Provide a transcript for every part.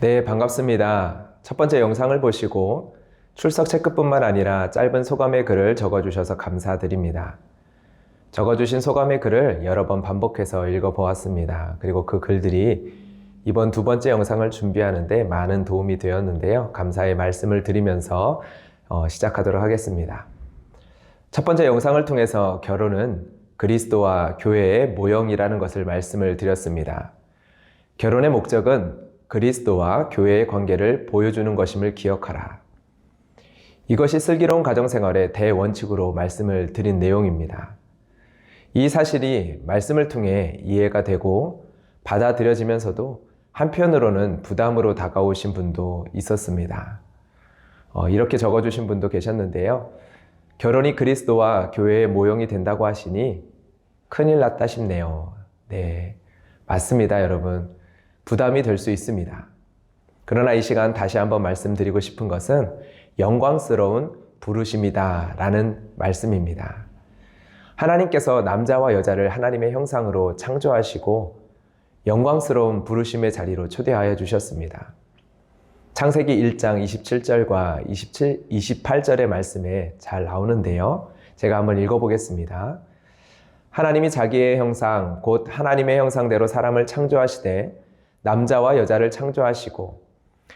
네, 반갑습니다. 첫 번째 영상을 보시고 출석 체크뿐만 아니라 짧은 소감의 글을 적어주셔서 감사드립니다. 적어주신 소감의 글을 여러 번 반복해서 읽어보았습니다. 그리고 그 글들이 이번 두 번째 영상을 준비하는데 많은 도움이 되었는데요. 감사의 말씀을 드리면서 시작하도록 하겠습니다. 첫 번째 영상을 통해서 결혼은 그리스도와 교회의 모형이라는 것을 말씀을 드렸습니다. 결혼의 목적은 그리스도와 교회의 관계를 보여주는 것임을 기억하라. 이것이 슬기로운 가정생활의 대원칙으로 말씀을 드린 내용입니다. 이 사실이 말씀을 통해 이해가 되고 받아들여지면서도 한편으로는 부담으로 다가오신 분도 있었습니다. 이렇게 적어주신 분도 계셨는데요. 결혼이 그리스도와 교회의 모형이 된다고 하시니 큰일 났다 싶네요. 네, 맞습니다, 여러분. 부담이 될 수 있습니다. 그러나 이 시간 다시 한번 말씀드리고 싶은 것은 영광스러운 부르심이다 라는 말씀입니다. 하나님께서 남자와 여자를 하나님의 형상으로 창조하시고 영광스러운 부르심의 자리로 초대하여 주셨습니다. 창세기 1장 27절과 28절의 말씀에 잘 나오는데요. 제가 한번 읽어보겠습니다. 하나님이 자기의 형상 곧 하나님의 형상대로 사람을 창조하시되 남자와 여자를 창조하시고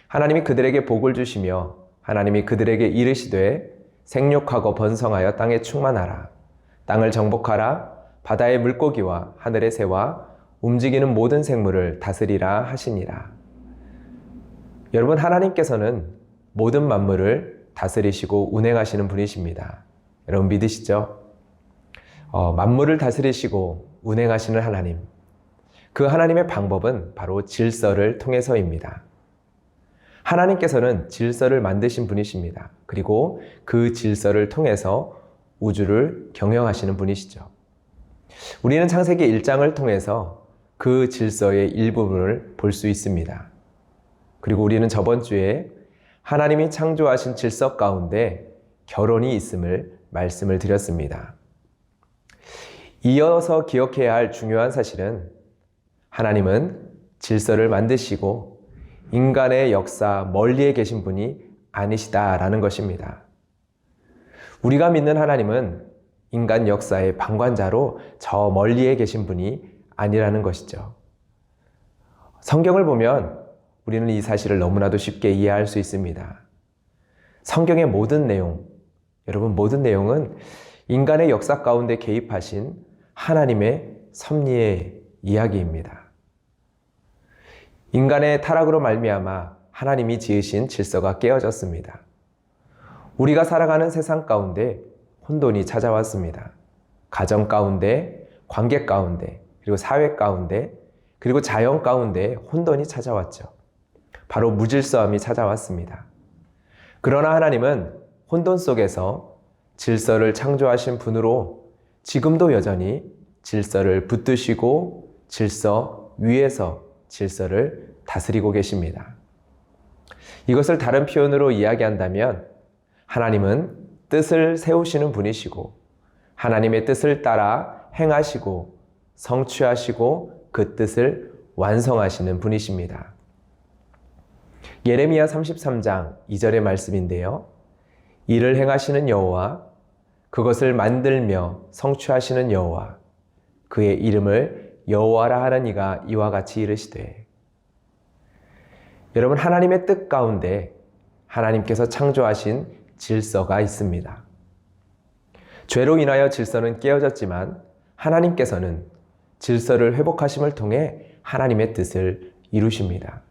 하나님이 그들에게 복을 주시며 하나님이 그들에게 이르시되 생육하고 번성하여 땅에 충만하라. 땅을 정복하라. 바다의 물고기와 하늘의 새와 움직이는 모든 생물을 다스리라 하시니라. 여러분, 하나님께서는 모든 만물을 다스리시고 운행하시는 분이십니다. 여러분 믿으시죠? 만물을 다스리시고 운행하시는 하나님. 그 하나님의 방법은 바로 질서를 통해서입니다. 하나님께서는 질서를 만드신 분이십니다. 그리고 그 질서를 통해서 우주를 경영하시는 분이시죠. 우리는 창세기 1장을 통해서 그 질서의 일부분을 볼 수 있습니다. 그리고 우리는 저번 주에 하나님이 창조하신 질서 가운데 결혼이 있음을 말씀을 드렸습니다. 이어서 기억해야 할 중요한 사실은 하나님은 질서를 만드시고 인간의 역사 멀리에 계신 분이 아니시다라는 것입니다. 우리가 믿는 하나님은 인간 역사의 방관자로 저 멀리에 계신 분이 아니라는 것이죠. 성경을 보면 우리는 이 사실을 너무나도 쉽게 이해할 수 있습니다. 성경의 모든 내용, 여러분 모든 내용은 인간의 역사 가운데 개입하신 하나님의 섭리의 이야기입니다. 인간의 타락으로 말미암아 하나님이 지으신 질서가 깨어졌습니다. 우리가 살아가는 세상 가운데 혼돈이 찾아왔습니다. 가정 가운데, 관계 가운데, 그리고 사회 가운데, 그리고 자연 가운데 혼돈이 찾아왔죠. 바로 무질서함이 찾아왔습니다. 그러나 하나님은 혼돈 속에서 질서를 창조하신 분으로 지금도 여전히 질서를 붙드시고 질서 위에서 질서를 다스리고 계십니다. 이것을 다른 표현으로 이야기한다면 하나님은 뜻을 세우시는 분이시고 하나님의 뜻을 따라 행하시고 성취하시고 그 뜻을 완성하시는 분이십니다. 예레미야 33장 2절의 말씀인데요. 이를 행하시는 여호와 그것을 만들며 성취하시는 여호와 그의 이름을 여호와라 하는 이가 이와 같이 이르시되. 여러분, 하나님의 뜻 가운데 하나님께서 창조하신 질서가 있습니다. 죄로 인하여 질서는 깨어졌지만 하나님께서는 질서를 회복하심을 통해 하나님의 뜻을 이루십니다.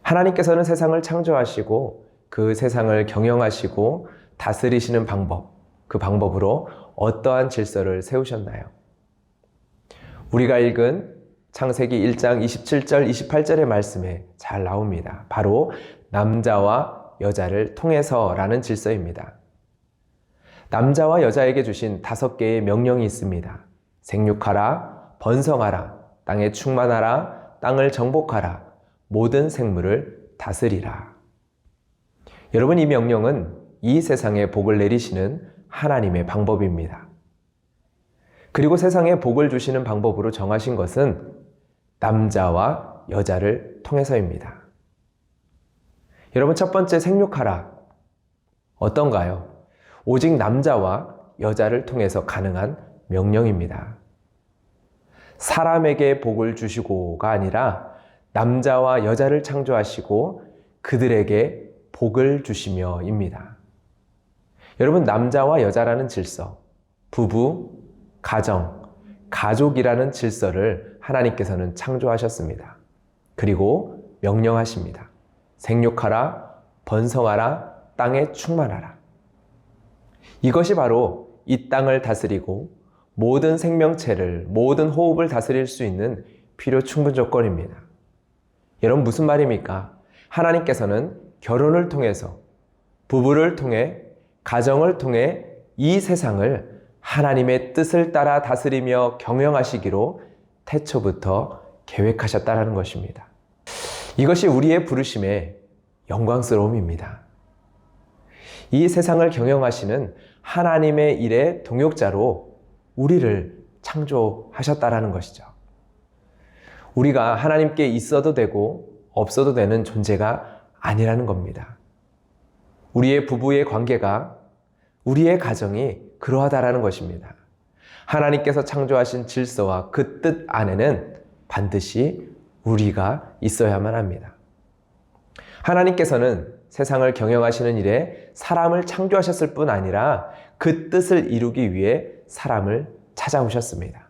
하나님께서는 세상을 창조하시고 그 세상을 경영하시고 다스리시는 방법, 그 방법으로 어떠한 질서를 세우셨나요? 우리가 읽은 창세기 1장 27절, 28절의 말씀에 잘 나옵니다. 바로 남자와 여자를 통해서라는 질서입니다. 남자와 여자에게 주신 5개의 명령이 있습니다. 생육하라, 번성하라, 땅에 충만하라, 땅을 정복하라, 모든 생물을 다스리라. 여러분, 이 명령은 이 세상에 복을 내리시는 하나님의 방법입니다. 그리고 세상에 복을 주시는 방법으로 정하신 것은 남자와 여자를 통해서입니다. 여러분, 첫 번째 생육하라. 어떤가요? 오직 남자와 여자를 통해서 가능한 명령입니다. 사람에게 복을 주시고가 아니라 남자와 여자를 창조하시고 그들에게 복을 주시며입니다. 여러분, 남자와 여자라는 질서, 부부, 가정, 가족이라는 질서를 하나님께서는 창조하셨습니다. 그리고 명령하십니다. 생육하라, 번성하라, 땅에 충만하라. 이것이 바로 이 땅을 다스리고 모든 생명체를, 모든 호흡을 다스릴 수 있는 필요 충분 조건입니다. 여러분, 무슨 말입니까? 하나님께서는 결혼을 통해서, 부부를 통해, 가정을 통해 이 세상을 하나님의 뜻을 따라 다스리며 경영하시기로 태초부터 계획하셨다는 것입니다. 이것이 우리의 부르심의 영광스러움입니다. 이 세상을 경영하시는 하나님의 일의 동역자로 우리를 창조하셨다는 것이죠. 우리가 하나님께 있어도 되고 없어도 되는 존재가 아니라는 겁니다. 우리의 부부의 관계가, 우리의 가정이 그러하다라는 것입니다. 하나님께서 창조하신 질서와 그 뜻 안에는 반드시 우리가 있어야만 합니다. 하나님께서는 세상을 경영하시는 일에 사람을 창조하셨을 뿐 아니라 그 뜻을 이루기 위해 사람을 찾아오셨습니다.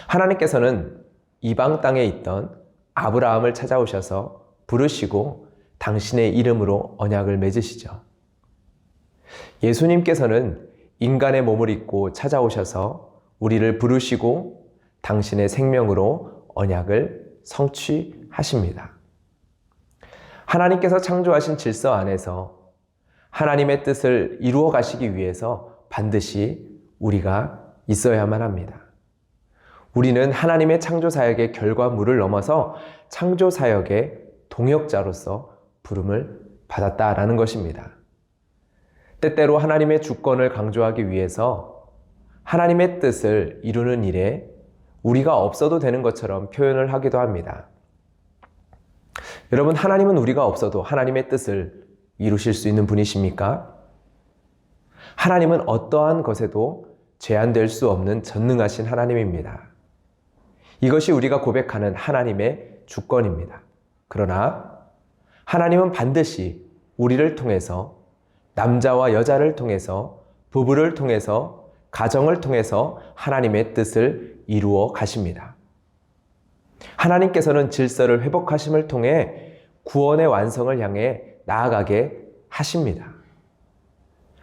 하나님께서는 이방 땅에 있던 아브라함을 찾아오셔서 부르시고 당신의 이름으로 언약을 맺으시죠. 예수님께서는 인간의 몸을 입고 찾아오셔서 우리를 부르시고 당신의 생명으로 언약을 성취하십니다. 하나님께서 창조하신 질서 안에서 하나님의 뜻을 이루어 가시기 위해서 반드시 우리가 있어야만 합니다. 우리는 하나님의 창조사역의 결과물을 넘어서 창조사역의 동역자로서 부름을 받았다라는 것입니다. 때때로 하나님의 주권을 강조하기 위해서 하나님의 뜻을 이루는 일에 우리가 없어도 되는 것처럼 표현을 하기도 합니다. 여러분, 하나님은 우리가 없어도 하나님의 뜻을 이루실 수 있는 분이십니까? 하나님은 어떠한 것에도 제한될 수 없는 전능하신 하나님입니다. 이것이 우리가 고백하는 하나님의 주권입니다. 그러나 하나님은 반드시 우리를 통해서, 남자와 여자를 통해서, 부부를 통해서, 가정을 통해서 하나님의 뜻을 이루어 가십니다. 하나님께서는 질서를 회복하심을 통해 구원의 완성을 향해 나아가게 하십니다.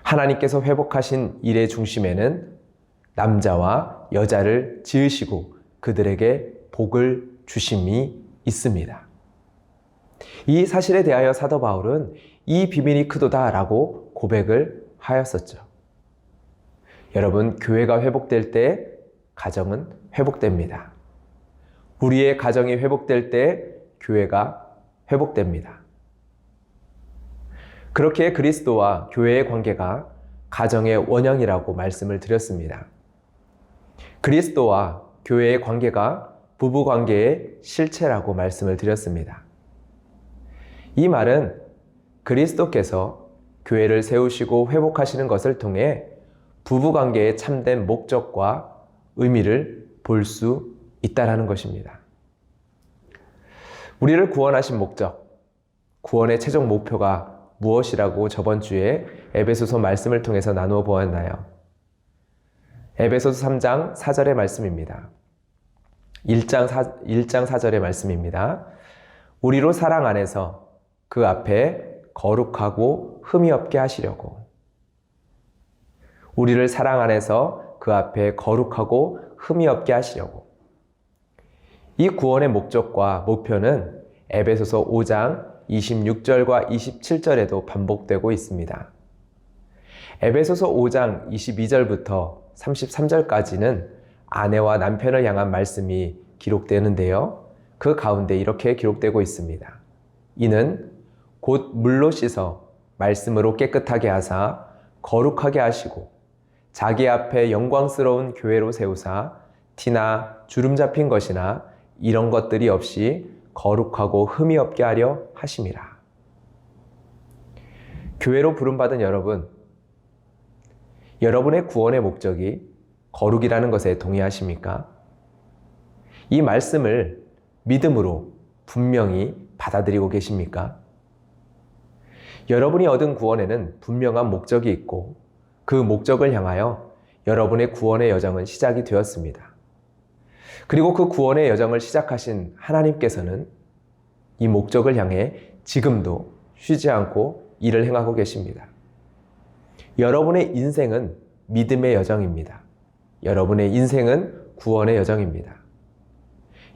하나님께서 회복하신 일의 중심에는 남자와 여자를 지으시고 그들에게 복을 주심이 있습니다. 이 사실에 대하여 사도 바울은 이 비밀이 크도다라고 고백을 하였었죠. 여러분, 교회가 회복될 때 가정은 회복됩니다. 우리의 가정이 회복될 때 교회가 회복됩니다. 그렇게 그리스도와 교회의 관계가 가정의 원형이라고 말씀을 드렸습니다. 그리스도와 교회의 관계가 부부 관계의 실체라고 말씀을 드렸습니다. 이 말은 그리스도께서 교회를 세우시고 회복하시는 것을 통해 부부 관계의 참된 목적과 의미를 볼 수 있다라는 것입니다. 우리를 구원하신 목적, 구원의 최종 목표가 무엇이라고 저번 주에 에베소서 말씀을 통해서 나누어 보았나요? 에베소서 3장 4절의 말씀입니다. 1장 4절의 말씀입니다. 우리로 사랑 안에서 그 앞에 거룩하고 흠이 없게 하시려고. 우리를 사랑 안에서 그 앞에 거룩하고 흠이 없게 하시려고. 이 구원의 목적과 목표는 에베소서 5장 26절과 27절에도 반복되고 있습니다. 에베소서 5장 22절부터 33절까지는 아내와 남편을 향한 말씀이 기록되는데요. 그 가운데 이렇게 기록되고 있습니다. 이는 곧 물로 씻어 말씀으로 깨끗하게 하사 거룩하게 하시고 자기 앞에 영광스러운 교회로 세우사 티나 주름 잡힌 것이나 이런 것들이 없이 거룩하고 흠이 없게 하려 하심이라. 교회로 부름받은 여러분, 여러분의 구원의 목적이 거룩이라는 것에 동의하십니까? 이 말씀을 믿음으로 분명히 받아들이고 계십니까? 여러분이 얻은 구원에는 분명한 목적이 있고 그 목적을 향하여 여러분의 구원의 여정은 시작이 되었습니다. 그리고 그 구원의 여정을 시작하신 하나님께서는 이 목적을 향해 지금도 쉬지 않고 일을 행하고 계십니다. 여러분의 인생은 믿음의 여정입니다. 여러분의 인생은 구원의 여정입니다.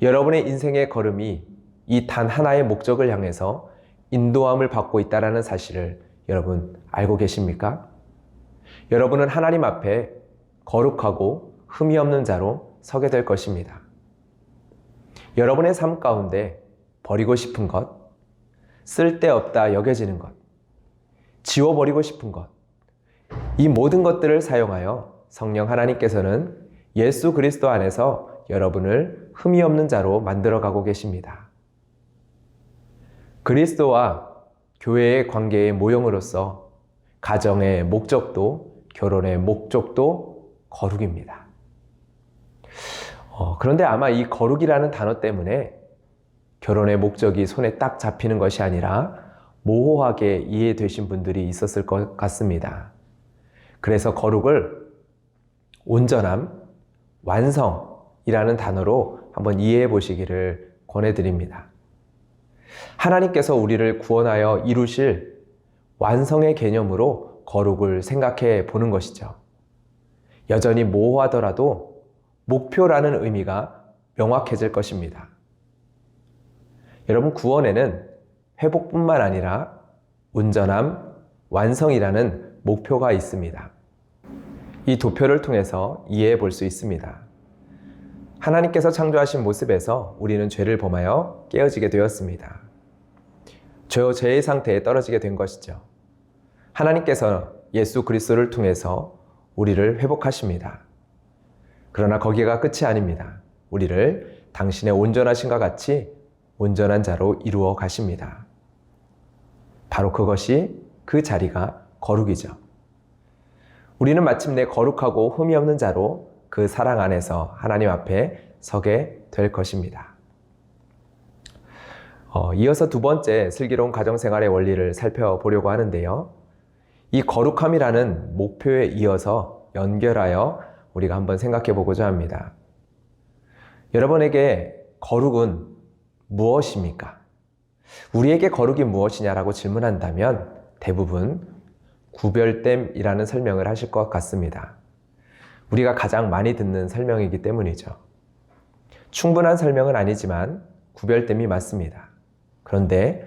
여러분의 인생의 걸음이 이 단 하나의 목적을 향해서 인도함을 받고 있다는 사실을 여러분 알고 계십니까? 여러분은 하나님 앞에 거룩하고 흠이 없는 자로 서게 될 것입니다. 여러분의 삶 가운데 버리고 싶은 것, 쓸데없다 여겨지는 것, 지워버리고 싶은 것, 이 모든 것들을 사용하여 성령 하나님께서는 예수 그리스도 안에서 여러분을 흠이 없는 자로 만들어가고 계십니다. 그리스도와 교회의 관계의 모형으로서 가정의 목적도 결혼의 목적도 거룩입니다. 그런데 아마 이 거룩이라는 단어 때문에 결혼의 목적이 손에 딱 잡히는 것이 아니라 모호하게 이해되신 분들이 있었을 것 같습니다. 그래서 거룩을 온전함, 완성이라는 단어로 한번 이해해 보시기를 권해드립니다. 하나님께서 우리를 구원하여 이루실 완성의 개념으로 거룩을 생각해 보는 것이죠. 여전히 모호하더라도 목표라는 의미가 명확해질 것입니다. 여러분, 구원에는 회복뿐만 아니라 온전함, 완성이라는 목표가 있습니다. 이 도표를 통해서 이해해 볼 수 있습니다. 하나님께서 창조하신 모습에서 우리는 죄를 범하여 깨어지게 되었습니다. 죄의 상태에 떨어지게 된 것이죠. 하나님께서 예수 그리스도를 통해서 우리를 회복하십니다. 그러나 거기가 끝이 아닙니다. 우리를 당신의 온전하심과 같이 온전한 자로 이루어 가십니다. 바로 그것이 그 자리가 거룩이죠. 우리는 마침내 거룩하고 흠이 없는 자로 그 사랑 안에서 하나님 앞에 서게 될 것입니다. 이어서 두 번째 슬기로운 가정생활의 원리를 살펴보려고 하는데요. 이 거룩함이라는 목표에 이어서 연결하여 우리가 한번 생각해 보고자 합니다. 여러분에게 거룩은 무엇입니까? 우리에게 거룩이 무엇이냐라고 질문한다면 대부분 구별됨이라는 설명을 하실 것 같습니다. 우리가 가장 많이 듣는 설명이기 때문이죠. 충분한 설명은 아니지만 구별됨이 맞습니다. 그런데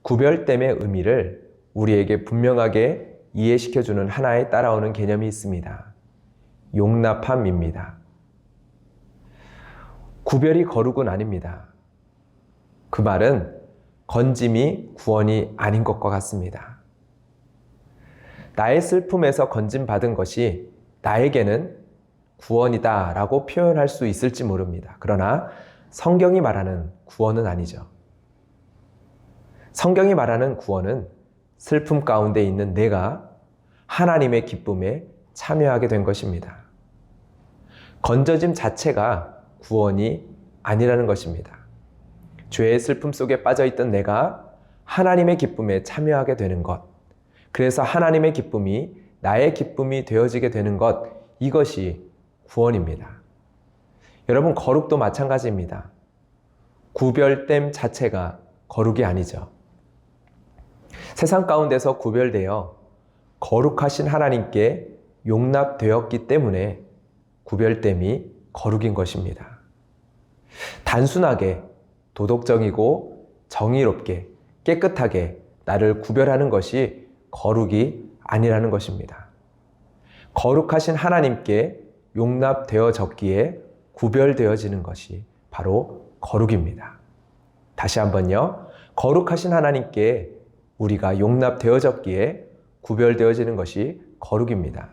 구별됨의 의미를 우리에게 분명하게 이해시켜주는 하나의 따라오는 개념이 있습니다. 용납함입니다. 구별이 거룩은 아닙니다. 그 말은 건짐이 구원이 아닌 것과 같습니다. 나의 슬픔에서 건짐받은 것이 나에게는 구원이다 라고 표현할 수 있을지 모릅니다. 그러나 성경이 말하는 구원은 아니죠. 성경이 말하는 구원은 슬픔 가운데 있는 내가 하나님의 기쁨에 참여하게 된 것입니다. 건져짐 자체가 구원이 아니라는 것입니다. 죄의 슬픔 속에 빠져있던 내가 하나님의 기쁨에 참여하게 되는 것, 그래서 하나님의 기쁨이 나의 기쁨이 되어지게 되는 것, 이것이 구원입니다. 여러분, 거룩도 마찬가지입니다. 구별됨 자체가 거룩이 아니죠. 세상 가운데서 구별되어 거룩하신 하나님께 용납되었기 때문에 구별됨이 거룩인 것입니다. 단순하게 도덕적이고 정의롭게 깨끗하게 나를 구별하는 것이 거룩이 아니라는 것입니다. 거룩하신 하나님께 용납되어졌기에 구별되어지는 것이 바로 거룩입니다. 다시 한번요. 거룩하신 하나님께 우리가 용납되어졌기에 구별되어지는 것이 거룩입니다.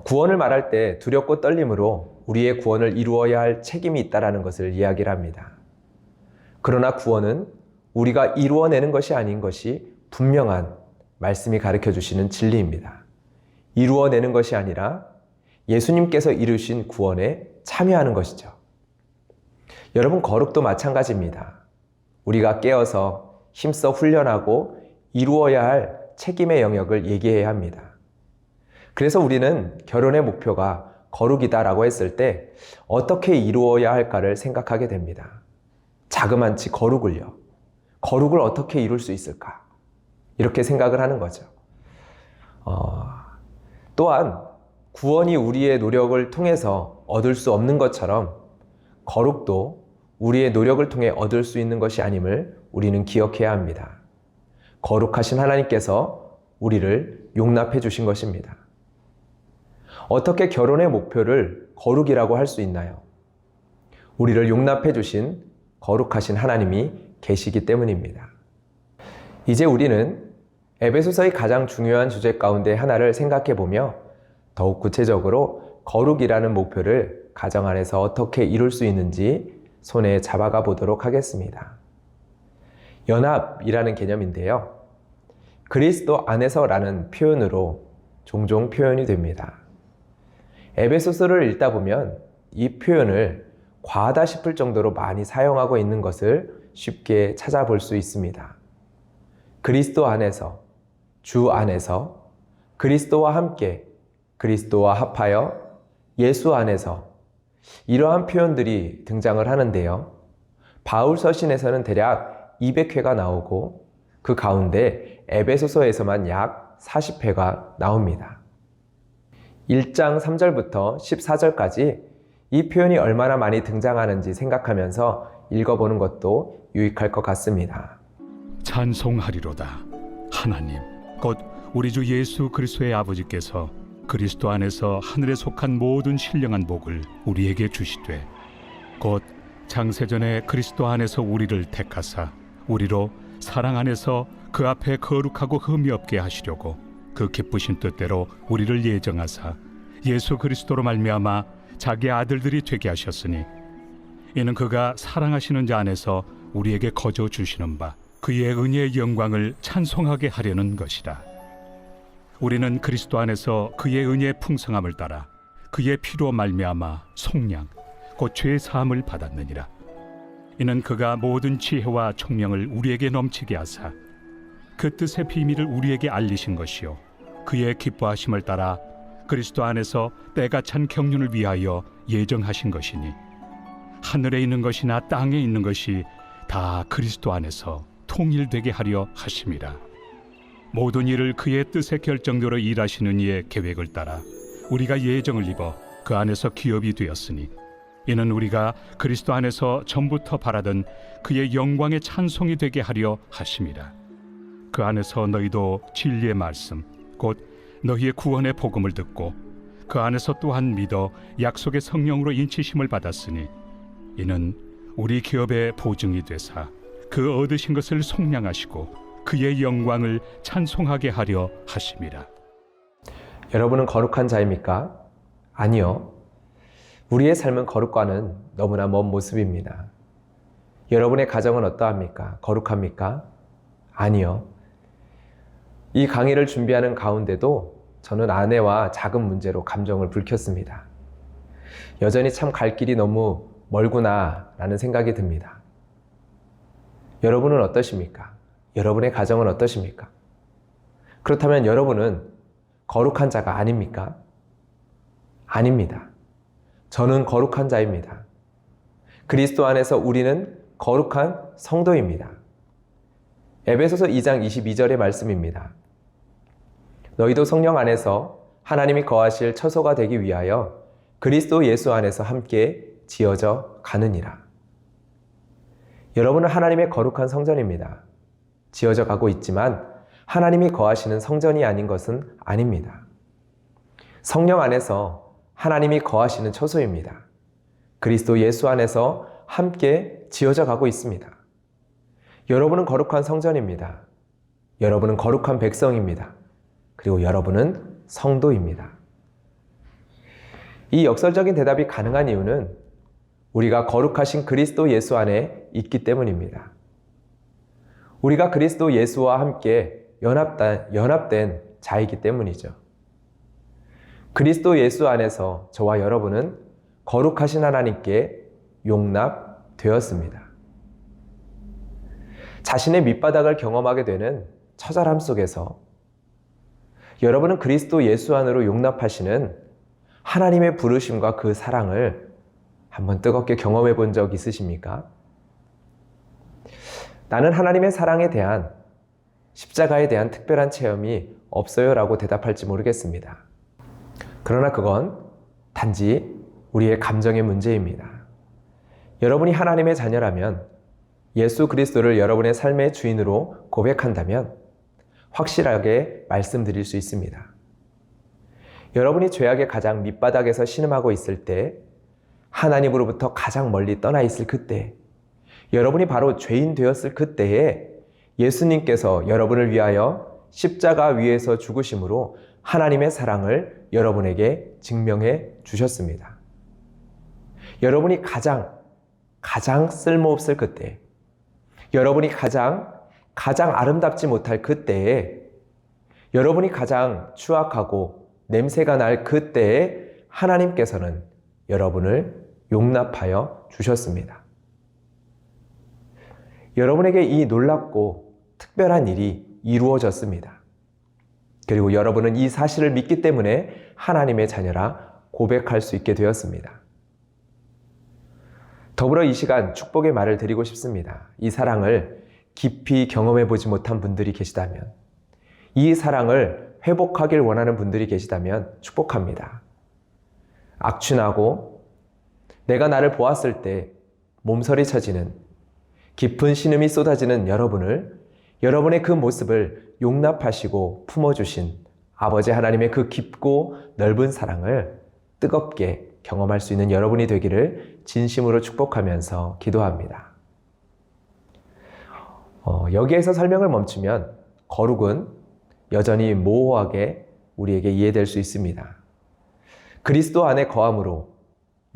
구원을 말할 때 두렵고 떨림으로 우리의 구원을 이루어야 할 책임이 있다는 것을 이야기를 합니다. 그러나 구원은 우리가 이루어내는 것이 아닌 것이 분명한 말씀이 가르쳐 주시는 진리입니다. 이루어내는 것이 아니라 예수님께서 이루신 구원에 참여하는 것이죠. 여러분, 거룩도 마찬가지입니다. 우리가 깨어서 힘써 훈련하고 이루어야 할 책임의 영역을 얘기해야 합니다. 그래서 우리는 결혼의 목표가 거룩이다라고 했을 때 어떻게 이루어야 할까를 생각하게 됩니다. 자그만치 거룩을요. 거룩을 어떻게 이룰 수 있을까? 이렇게 생각을 하는 거죠. 또한 구원이 우리의 노력을 통해서 얻을 수 없는 것처럼 거룩도 우리의 노력을 통해 얻을 수 있는 것이 아님을 우리는 기억해야 합니다. 거룩하신 하나님께서 우리를 용납해 주신 것입니다. 어떻게 결혼의 목표를 거룩이라고 할 수 있나요? 우리를 용납해 주신 거룩하신 하나님이 계시기 때문입니다. 이제 우리는 에베소서의 가장 중요한 주제 가운데 하나를 생각해 보며 더욱 구체적으로 거룩이라는 목표를 가정 안에서 어떻게 이룰 수 있는지 손에 잡아가 보도록 하겠습니다. 연합이라는 개념인데요. 그리스도 안에서라는 표현으로 종종 표현이 됩니다. 에베소서를 읽다 보면 이 표현을 과하다 싶을 정도로 많이 사용하고 있는 것을 쉽게 찾아볼 수 있습니다. 그리스도 안에서, 주 안에서, 그리스도와 함께, 그리스도와 합하여, 예수 안에서 이러한 표현들이 등장을 하는데요. 바울 서신에서는 대략 200회가 나오고 그 가운데 에베소서에서만 약 40회가 나옵니다. 1장 3절부터 14절까지 이 표현이 얼마나 많이 등장하는지 생각하면서 읽어보는 것도 유익할 것 같습니다. 찬송하리로다. 하나님, 곧 우리 주 예수 그리스도의 아버지께서 그리스도 안에서 하늘에 속한 모든 신령한 복을 우리에게 주시되, 곧 창세전에 그리스도 안에서 우리를 택하사 우리로 사랑 안에서 그 앞에 거룩하고 흠이 없게 하시려고 그 기쁘신 뜻대로 우리를 예정하사 예수 그리스도로 말미암아 자기 아들들이 되게 하셨으니, 이는 그가 사랑하시는 자 안에서 우리에게 거저 주시는 바 그의 은혜의 영광을 찬송하게 하려는 것이라. 우리는 그리스도 안에서 그의 은혜의 풍성함을 따라 그의 피로 말미암아 속량 곧 죄 사함을 받았느니라. 이는 그가 모든 지혜와 총명을 우리에게 넘치게 하사 그 뜻의 비밀을 우리에게 알리신 것이요, 그의 기뻐하심을 따라 그리스도 안에서 때가 찬 경륜을 위하여 예정하신 것이니, 하늘에 있는 것이나 땅에 있는 것이 다 그리스도 안에서 통일되게 하려 하심이라. 모든 일을 그의 뜻의 결정대로 일하시는 이의 계획을 따라 우리가 예정을 입어 그 안에서 기업이 되었으니, 이는 우리가 그리스도 안에서 전부터 바라던 그의 영광의 찬송이 되게 하려 하심이라. 그 안에서 너희도 진리의 말씀 곧 너희의 구원의 복음을 듣고 그 안에서 또한 믿어 약속의 성령으로 인치심을 받았으니, 이는 우리 기업의 보증이 되사 그 얻으신 것을 속량하시고 그의 영광을 찬송하게 하려 하심이라. 여러분은 거룩한 자입니까? 아니요. 우리의 삶은 거룩과는 너무나 먼 모습입니다. 여러분의 가정은 어떠합니까? 거룩합니까? 아니요. 이 강의를 준비하는 가운데도 저는 아내와 작은 문제로 감정을 불켰습니다. 여전히 참 갈 길이 너무 멀구나 라는 생각이 듭니다. 여러분은 어떠십니까? 여러분의 가정은 어떠십니까? 그렇다면 여러분은 거룩한 자가 아닙니까? 아닙니다. 저는 거룩한 자입니다. 그리스도 안에서 우리는 거룩한 성도입니다. 에베소서 2장 22절의 말씀입니다. 너희도 성령 안에서 하나님이 거하실 처소가 되기 위하여 그리스도 예수 안에서 함께 지어져 가느니라. 여러분은 하나님의 거룩한 성전입니다. 지어져 가고 있지만 하나님이 거하시는 성전이 아닌 것은 아닙니다. 성령 안에서 하나님이 거하시는 처소입니다. 그리스도 예수 안에서 함께 지어져 가고 있습니다. 여러분은 거룩한 성전입니다. 여러분은 거룩한 백성입니다. 그리고 여러분은 성도입니다. 이 역설적인 대답이 가능한 이유는 우리가 거룩하신 그리스도 예수 안에 있기 때문입니다. 우리가 그리스도 예수와 함께 연합된 자이기 때문이죠. 그리스도 예수 안에서 저와 여러분은 거룩하신 하나님께 용납되었습니다. 자신의 밑바닥을 경험하게 되는 처절함 속에서 여러분은 그리스도 예수 안으로 용납하시는 하나님의 부르심과 그 사랑을 한번 뜨겁게 경험해 본 적 있으십니까? 나는 하나님의 사랑에 대한, 십자가에 대한 특별한 체험이 없어요 라고 대답할지 모르겠습니다. 그러나 그건 단지 우리의 감정의 문제입니다. 여러분이 하나님의 자녀라면, 예수 그리스도를 여러분의 삶의 주인으로 고백한다면 확실하게 말씀드릴 수 있습니다. 여러분이 죄악의 가장 밑바닥에서 신음하고 있을 때, 하나님으로부터 가장 멀리 떠나 있을 그때, 여러분이 바로 죄인 되었을 그때에 예수님께서 여러분을 위하여 십자가 위에서 죽으심으로 하나님의 사랑을 여러분에게 증명해 주셨습니다. 여러분이 가장 쓸모없을 그때, 여러분이 가장 아름답지 못할 그때에, 여러분이 가장 추악하고 냄새가 날 그때에 하나님께서는 여러분을 용납하여 주셨습니다. 여러분에게 이 놀랍고 특별한 일이 이루어졌습니다. 그리고 여러분은 이 사실을 믿기 때문에 하나님의 자녀라 고백할 수 있게 되었습니다. 더불어 이 시간 축복의 말을 드리고 싶습니다. 이 사랑을 깊이 경험해 보지 못한 분들이 계시다면, 이 사랑을 회복하길 원하는 분들이 계시다면 축복합니다. 악취나고 내가 나를 보았을 때 몸서리 쳐지는 깊은 신음이 쏟아지는 여러분의 그 모습을 용납하시고 품어주신 아버지 하나님의 그 깊고 넓은 사랑을 뜨겁게 경험할 수 있는 여러분이 되기를 진심으로 축복하면서 기도합니다. 여기에서 설명을 멈추면 거룩은 여전히 모호하게 우리에게 이해될 수 있습니다. 그리스도 안에 거함으로,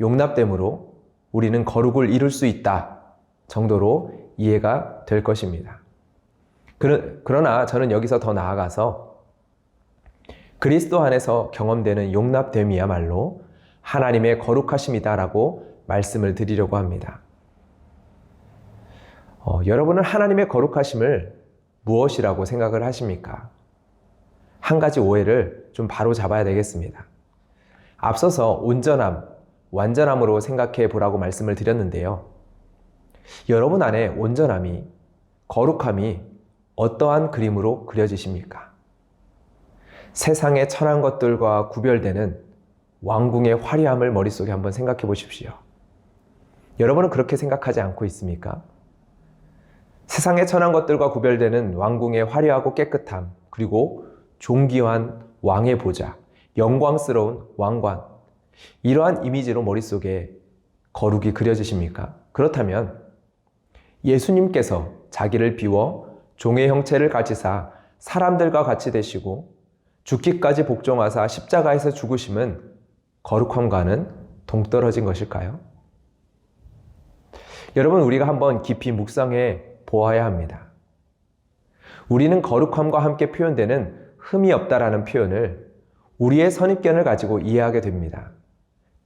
용납됨으로 우리는 거룩을 이룰 수 있다 정도로 이해가 될 것입니다. 그러나 저는 여기서 더 나아가서 그리스도 안에서 경험되는 용납됨이야말로 하나님의 거룩하심이다라고 말씀을 드리려고 합니다. 여러분은 하나님의 거룩하심을 무엇이라고 생각을 하십니까? 한 가지 오해를 좀 바로 잡아야 되겠습니다. 앞서서 온전함, 완전함으로 생각해 보라고 말씀을 드렸는데요. 여러분 안에 온전함이, 거룩함이 어떠한 그림으로 그려지십니까? 세상의 천한 것들과 구별되는 왕궁의 화려함을 머릿속에 한번 생각해 보십시오. 여러분은 그렇게 생각하지 않고 있습니까? 세상의 천한 것들과 구별되는 왕궁의 화려하고 깨끗함, 그리고 존귀한 왕의 보좌, 영광스러운 왕관, 이러한 이미지로 머릿속에 거룩이 그려지십니까? 그렇다면 예수님께서 자기를 비워 종의 형체를 가지사 사람들과 같이 되시고 죽기까지 복종하사 십자가에서 죽으심은 거룩함과는 동떨어진 것일까요? 여러분, 우리가 한번 깊이 묵상해 보아야 합니다. 우리는 거룩함과 함께 표현되는 흠이 없다라는 표현을 우리의 선입견을 가지고 이해하게 됩니다.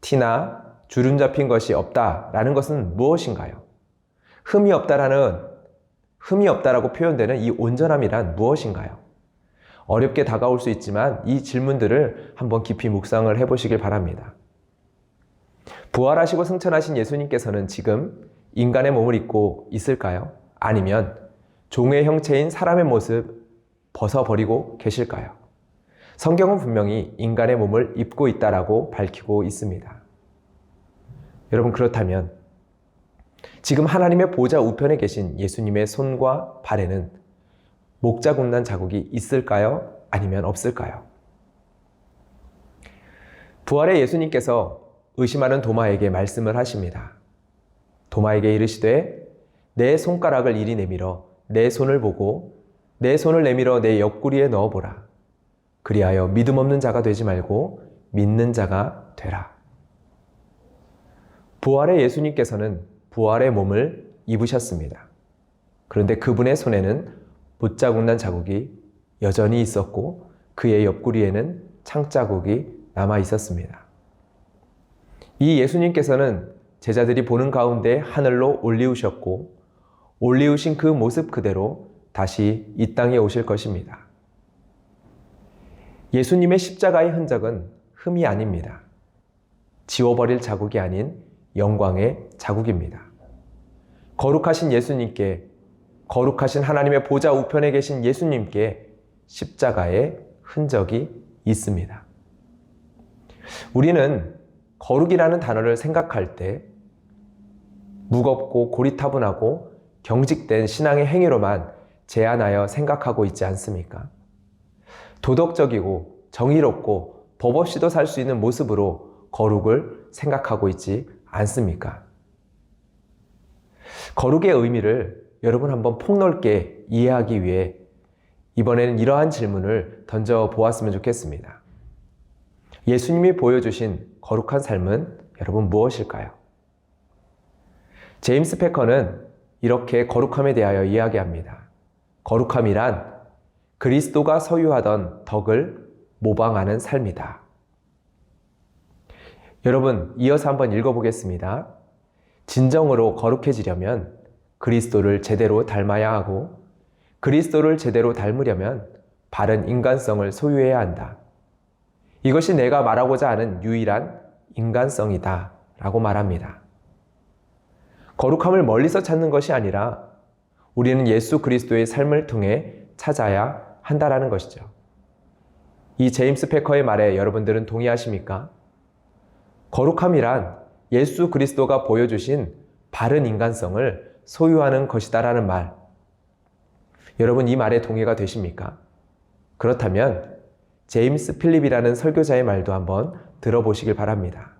티나 주름 잡힌 것이 없다라는 것은 무엇인가요? 흠이 없다라고 표현되는 이 온전함이란 무엇인가요? 어렵게 다가올 수 있지만 이 질문들을 한번 깊이 묵상을 해보시길 바랍니다. 부활하시고 승천하신 예수님께서는 지금 인간의 몸을 입고 있을까요? 아니면 종의 형체인 사람의 모습 벗어버리고 계실까요? 성경은 분명히 인간의 몸을 입고 있다라고 밝히고 있습니다. 여러분, 그렇다면 지금 하나님의 보좌 우편에 계신 예수님의 손과 발에는 목자국난 자국이 있을까요? 아니면 없을까요? 부활의 예수님께서 의심하는 도마에게 말씀을 하십니다. 도마에게 이르시되 내 손가락을 이리 내밀어 내 손을 보고 내 손을 내밀어 내 옆구리에 넣어보라. 그리하여 믿음 없는 자가 되지 말고 믿는 자가 되라. 부활의 예수님께서는 부활의 몸을 입으셨습니다. 그런데 그분의 손에는 못자국 난 자국이 여전히 있었고 그의 옆구리에는 창자국이 남아 있었습니다. 이 예수님께서는 제자들이 보는 가운데 하늘로 올리우셨고 올리우신 그 모습 그대로 다시 이 땅에 오실 것입니다. 예수님의 십자가의 흔적은 흠이 아닙니다. 지워버릴 자국이 아닌 영광의 자국입니다. 거룩하신 예수님께, 거룩하신 하나님의 보좌 우편에 계신 예수님께 십자가의 흔적이 있습니다. 우리는 거룩이라는 단어를 생각할 때 무겁고 고리타분하고 경직된 신앙의 행위로만 제한하여 생각하고 있지 않습니까? 도덕적이고 정의롭고 법 없이도 살 수 있는 모습으로 거룩을 생각하고 있지 않습니까? 거룩의 의미를 여러분 한번 폭넓게 이해하기 위해 이번에는 이러한 질문을 던져보았으면 좋겠습니다. 예수님이 보여주신 거룩한 삶은 여러분 무엇일까요? 제임스 패커는 이렇게 거룩함에 대하여 이야기합니다. 거룩함이란 그리스도가 소유하던 덕을 모방하는 삶이다. 여러분, 이어서 한번 읽어보겠습니다. 진정으로 거룩해지려면 그리스도를 제대로 닮아야 하고 그리스도를 제대로 닮으려면 바른 인간성을 소유해야 한다. 이것이 내가 말하고자 하는 유일한 인간성이다 라고 말합니다. 거룩함을 멀리서 찾는 것이 아니라 우리는 예수 그리스도의 삶을 통해 찾아야 한다라는 것이죠. 이 제임스 패커의 말에 여러분들은 동의하십니까? 거룩함이란 예수 그리스도가 보여주신 바른 인간성을 소유하는 것이다라는 말. 여러분 이 말에 동의가 되십니까? 그렇다면 제임스 필립이라는 설교자의 말도 한번 들어보시길 바랍니다.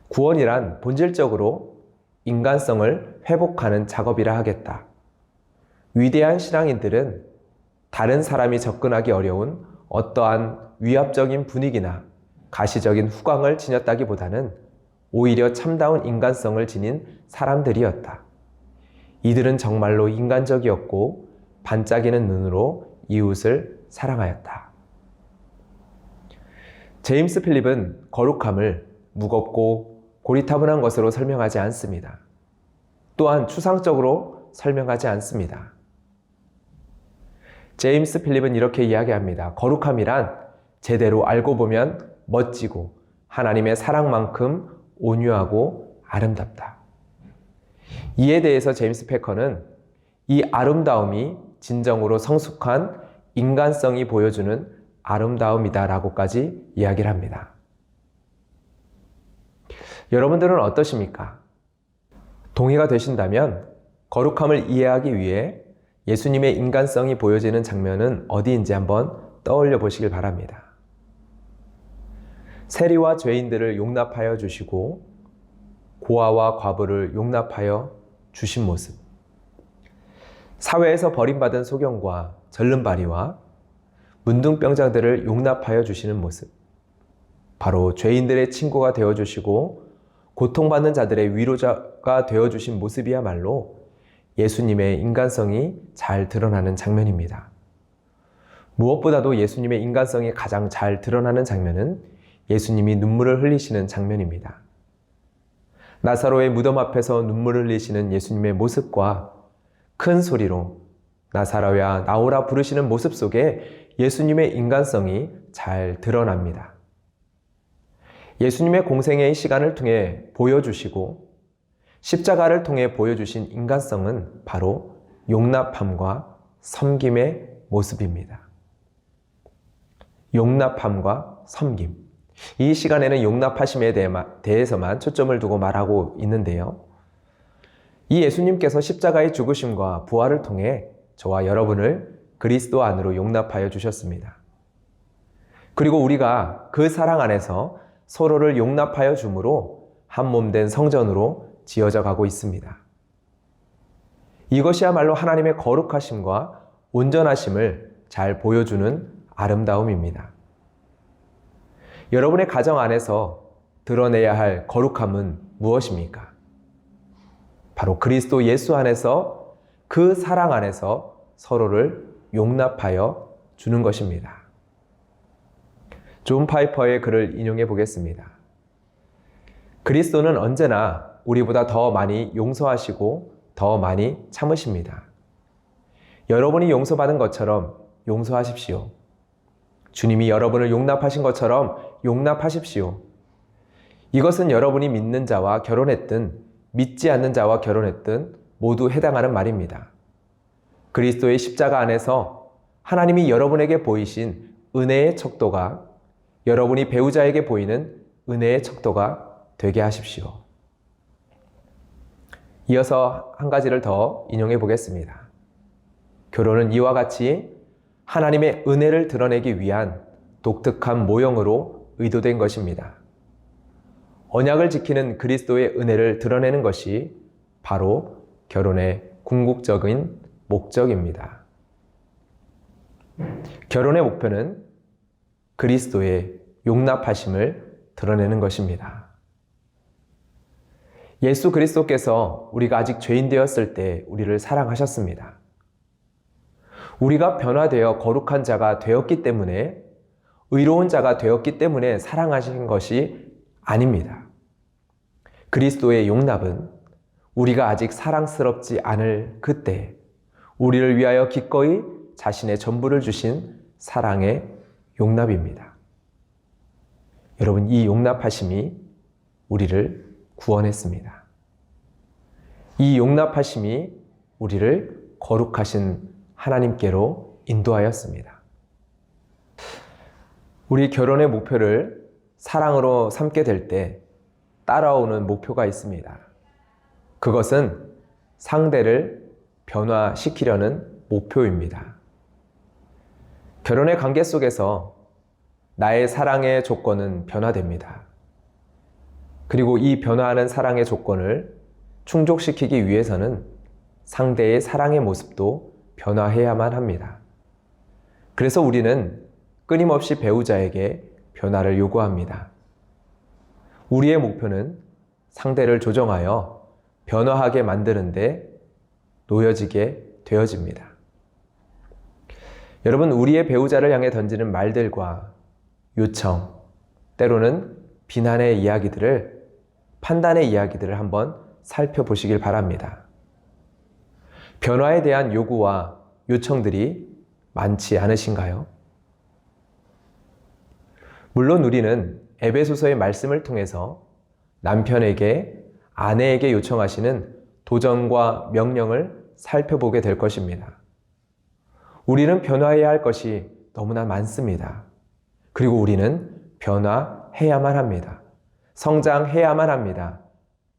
구원이란 본질적으로 인간성을 회복하는 작업이라 하겠다. 위대한 신앙인들은 다른 사람이 접근하기 어려운 어떠한 위압적인 분위기나 가시적인 후광을 지녔다기보다는 오히려 참다운 인간성을 지닌 사람들이었다. 이들은 정말로 인간적이었고 반짝이는 눈으로 이웃을 사랑하였다. 제임스 필립은 거룩함을 무겁고 고리타분한 것으로 설명하지 않습니다. 또한 추상적으로 설명하지 않습니다. 제임스 필립은 이렇게 이야기합니다. 거룩함이란 제대로 알고 보면 멋지고 하나님의 사랑만큼 온유하고 아름답다. 이에 대해서 제임스 패커는 이 아름다움이 진정으로 성숙한 인간성이 보여주는 아름다움이다 라고까지 이야기를 합니다. 여러분들은 어떠십니까? 동의가 되신다면 거룩함을 이해하기 위해 예수님의 인간성이 보여지는 장면은 어디인지 한번 떠올려 보시길 바랍니다. 세리와 죄인들을 용납하여 주시고 고아와 과부를 용납하여 주신 모습, 사회에서 버림받은 소경과 절름발이와 문둥병자들을 용납하여 주시는 모습, 바로 죄인들의 친구가 되어주시고 고통받는 자들의 위로자가 되어주신 모습이야말로 예수님의 인간성이 잘 드러나는 장면입니다. 무엇보다도 예수님의 인간성이 가장 잘 드러나는 장면은 예수님이 눈물을 흘리시는 장면입니다. 나사로의 무덤 앞에서 눈물을 흘리시는 예수님의 모습과 큰 소리로 나사로야 나오라 부르시는 모습 속에 예수님의 인간성이 잘 드러납니다. 예수님의 공생애의 시간을 통해 보여주시고 십자가를 통해 보여주신 인간성은 바로 용납함과 섬김의 모습입니다. 용납함과 섬김. 이 시간에는 용납하심에 대해서만 초점을 두고 말하고 있는데요. 이 예수님께서 십자가의 죽으심과 부활을 통해 저와 여러분을 그리스도 안으로 용납하여 주셨습니다. 그리고 우리가 그 사랑 안에서 서로를 용납하여 줌으로 한 몸 된 성전으로 지어져 가고 있습니다. 이것이야말로 하나님의 거룩하심과 온전하심을 잘 보여주는 아름다움입니다. 여러분의 가정 안에서 드러내야 할 거룩함은 무엇입니까? 바로 그리스도 예수 안에서 그 사랑 안에서 서로를 용납하여 주는 것입니다. 존 파이퍼의 글을 인용해 보겠습니다. 그리스도는 언제나 우리보다 더 많이 용서하시고 더 많이 참으십니다. 여러분이 용서받은 것처럼 용서하십시오. 주님이 여러분을 용납하신 것처럼 용납하십시오. 이것은 여러분이 믿는 자와 결혼했든 믿지 않는 자와 결혼했든 모두 해당하는 말입니다. 그리스도의 십자가 안에서 하나님이 여러분에게 보이신 은혜의 척도가 여러분이 배우자에게 보이는 은혜의 척도가 되게 하십시오. 이어서 한 가지를 더 인용해 보겠습니다. 결혼은 이와 같이 하나님의 은혜를 드러내기 위한 독특한 모형으로 의도된 것입니다. 언약을 지키는 그리스도의 은혜를 드러내는 것이 바로 결혼의 궁극적인 목적입니다. 결혼의 목표는 그리스도의 용납하심을 드러내는 것입니다. 예수 그리스도께서 우리가 아직 죄인 되었을 때 우리를 사랑하셨습니다. 우리가 변화되어 거룩한 자가 되었기 때문에, 의로운 자가 되었기 때문에 사랑하신 것이 아닙니다. 그리스도의 용납은 우리가 아직 사랑스럽지 않을 그때 우리를 위하여 기꺼이 자신의 전부를 주신 사랑의 용납입니다. 여러분, 이 용납하심이 우리를 구원했습니다. 이 용납하심이 우리를 거룩하신 하나님께로 인도하였습니다. 우리 결혼의 목표를 사랑으로 삼게 될 때 따라오는 목표가 있습니다. 그것은 상대를 변화시키려는 목표입니다. 결혼의 관계 속에서 나의 사랑의 조건은 변화됩니다. 그리고 이 변화하는 사랑의 조건을 충족시키기 위해서는 상대의 사랑의 모습도 변화해야만 합니다. 그래서 우리는 끊임없이 배우자에게 변화를 요구합니다. 우리의 목표는 상대를 조정하여 변화하게 만드는데 놓여지게 되어집니다. 여러분, 우리의 배우자를 향해 던지는 말들과 요청, 때로는 비난의 이야기들을, 판단의 이야기들을 한번 살펴보시길 바랍니다. 변화에 대한 요구와 요청들이 많지 않으신가요? 물론 우리는 에베소서의 말씀을 통해서 남편에게, 아내에게 요청하시는 도전과 명령을 살펴보게 될 것입니다. 우리는 변화해야 할 것이 너무나 많습니다. 그리고 우리는 변화해야만 합니다. 성장해야만 합니다.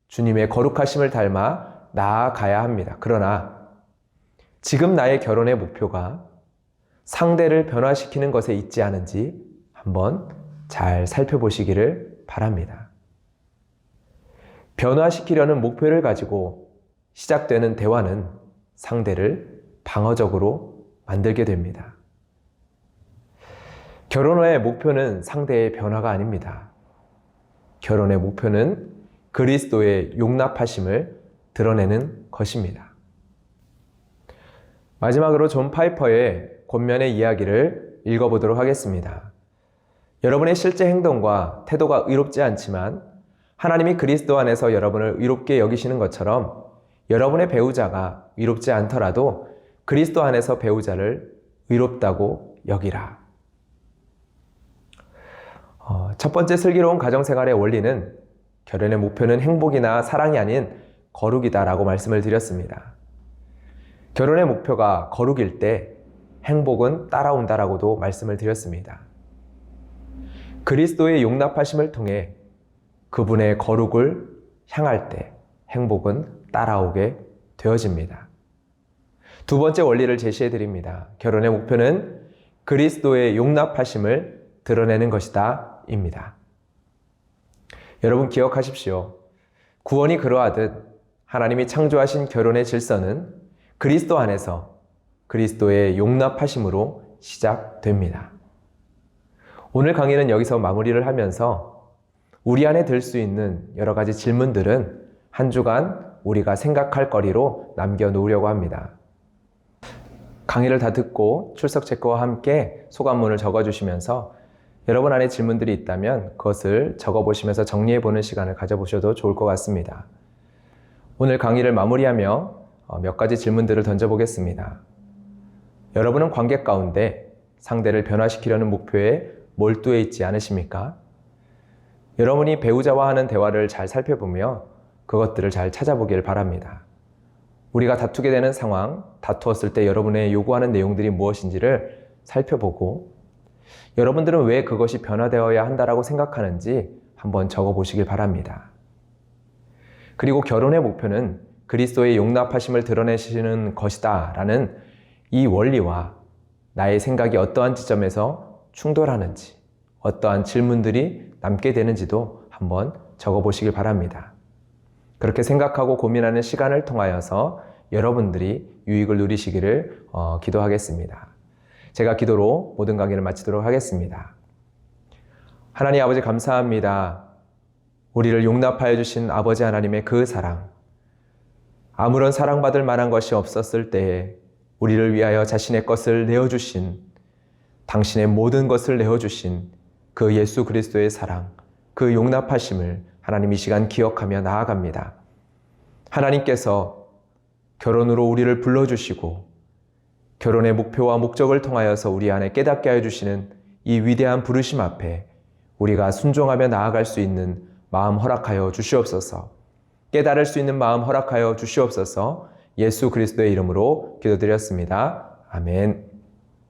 주님의 거룩하심을 닮아 나아가야 합니다. 그러나 지금 나의 결혼의 목표가 상대를 변화시키는 것에 있지 않은지 한번 잘 살펴보시기를 바랍니다. 변화시키려는 목표를 가지고 시작되는 대화는 상대를 방어적으로 만들게 됩니다. 결혼의 목표는 상대의 변화가 아닙니다. 결혼의 목표는 그리스도의 용납하심을 드러내는 것입니다. 마지막으로 존 파이퍼의 권면의 이야기를 읽어보도록 하겠습니다. 여러분의 실제 행동과 태도가 의롭지 않지만 하나님이 그리스도 안에서 여러분을 의롭게 여기시는 것처럼 여러분의 배우자가 의롭지 않더라도 그리스도 안에서 배우자를 의롭다고 여기라. 첫 번째 슬기로운 가정생활의 원리는 결혼의 목표는 행복이나 사랑이 아닌 거룩이다라고 말씀을 드렸습니다. 결혼의 목표가 거룩일 때 행복은 따라온다라고도 말씀을 드렸습니다. 그리스도의 용납하심을 통해 그분의 거룩을 향할 때 행복은 따라오게 되어집니다. 두 번째 원리를 제시해 드립니다. 결혼의 목표는 그리스도의 용납하심을 드러내는 것이다 입니다. 여러분 기억하십시오. 구원이 그러하듯 하나님이 창조하신 결혼의 질서는 그리스도 안에서 그리스도의 용납하심으로 시작됩니다. 오늘 강의는 여기서 마무리를 하면서 우리 안에 들 수 있는 여러 가지 질문들은 한 주간 우리가 생각할 거리로 남겨놓으려고 합니다. 강의를 다 듣고 출석 체크와 함께 소감문을 적어주시면서 여러분 안에 질문들이 있다면 그것을 적어보시면서 정리해보는 시간을 가져보셔도 좋을 것 같습니다. 오늘 강의를 마무리하며 몇 가지 질문들을 던져보겠습니다. 여러분은 관계 가운데 상대를 변화시키려는 목표에 몰두해 있지 않으십니까? 여러분이 배우자와 하는 대화를 잘 살펴보며 그것들을 잘 찾아보길 바랍니다. 우리가 다투게 되는 상황, 다투었을 때 여러분의 요구하는 내용들이 무엇인지를 살펴보고 여러분들은 왜 그것이 변화되어야 한다라고 생각하는지 한번 적어보시길 바랍니다. 그리고 결혼의 목표는 그리스도의 용납하심을 드러내시는 것이다 라는 이 원리와 나의 생각이 어떠한 지점에서 충돌하는지, 어떠한 질문들이 남게 되는지도 한번 적어보시길 바랍니다. 그렇게 생각하고 고민하는 시간을 통하여서 여러분들이 유익을 누리시기를 기도하겠습니다. 제가 기도로 모든 강의를 마치도록 하겠습니다. 하나님 아버지 감사합니다. 우리를 용납하여 주신 아버지 하나님의 그 사랑, 아무런 사랑받을 만한 것이 없었을 때에 우리를 위하여 자신의 것을 내어주신, 당신의 모든 것을 내어주신 그 예수 그리스도의 사랑, 그 용납하심을 하나님 이 시간 기억하며 나아갑니다. 하나님께서 결혼으로 우리를 불러주시고 결혼의 목표와 목적을 통하여서 우리 안에 깨닫게 하여 주시는 이 위대한 부르심 앞에 우리가 순종하며 나아갈 수 있는 마음 허락하여 주시옵소서. 깨달을 수 있는 마음 허락하여 주시옵소서. 예수 그리스도의 이름으로 기도드렸습니다. 아멘.